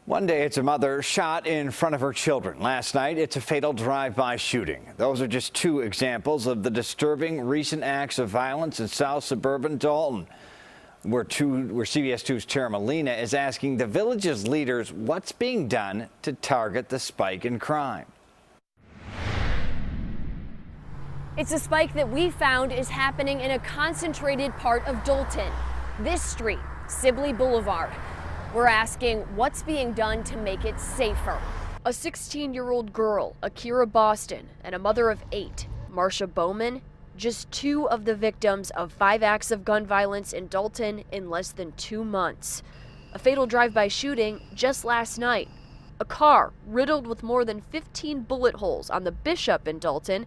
One day it's a mother shot in front of her children. Last night it's a fatal drive-by shooting. Those are just two examples of the disturbing recent acts of violence in South suburban Dolton, where CBS 2's Tara Molina is asking the village's leaders what's being done to target the spike in crime. It's a spike that we found is happening in a concentrated part of Dolton. This street, Sibley Boulevard. We're asking what's being done to make it safer. A 16-year-old girl, Akira Boston, and a mother of 8, Marsha Bowman, just 2 of the victims of 5 acts of gun violence in Dolton in less than 2 months. A fatal drive-by shooting just last night. A car riddled with more than 15 bullet holes on the Bishop in Dolton.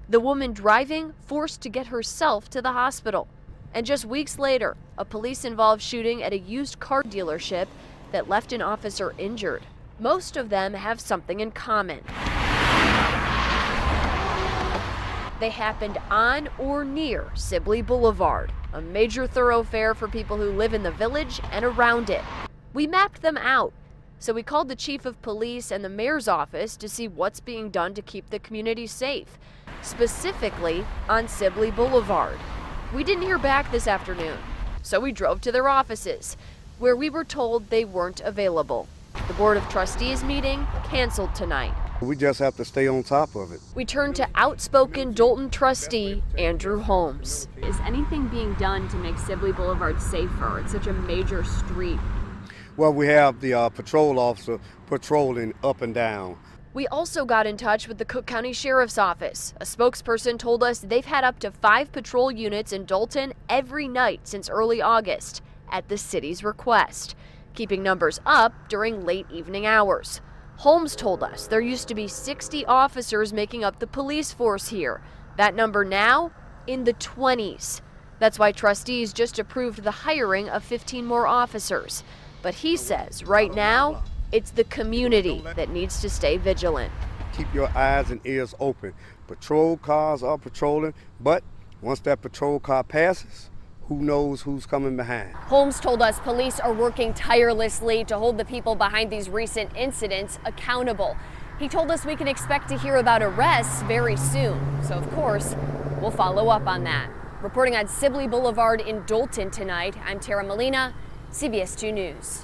The woman driving forced to get herself to the hospital. And just weeks later, a police-involved shooting at a used car dealership that left an officer injured. Most of them have something in common. They happened on or near Sibley Boulevard, a major thoroughfare for people who live in the village and around it. We mapped them out, so we called the chief of police and the mayor's office to see what's being done to keep the community safe, specifically on Sibley Boulevard. We didn't hear back this afternoon, so we drove to their offices, where we were told they weren't available. The Board of Trustees meeting canceled tonight. We just have to stay on top of it. We turned to outspoken Dolton trustee Andrew Holmes. Is anything being done to make Sibley Boulevard safer? It's such a major street. Well, we have the patrol officer patrolling up and down. We also got in touch with the Cook County Sheriff's Office. A spokesperson told us they've had up to 5 patrol units in Dolton every night since early August at the city's request, keeping numbers up during late evening hours. Holmes told us there used to be 60 officers making up the police force here. That number now in the 20s. That's why trustees just approved the hiring of 15 more officers. But he says right now, it's the community that needs to stay vigilant. Keep your eyes and ears open. Patrol cars are patrolling, but once that patrol car passes, who knows who's coming behind. Holmes told us police are working tirelessly to hold the people behind these recent incidents accountable. He told us we can expect to hear about arrests very soon. So of course, we'll follow up on that. Reporting on Sibley Boulevard in Dolton tonight, I'm Tara Molina, CBS 2 News.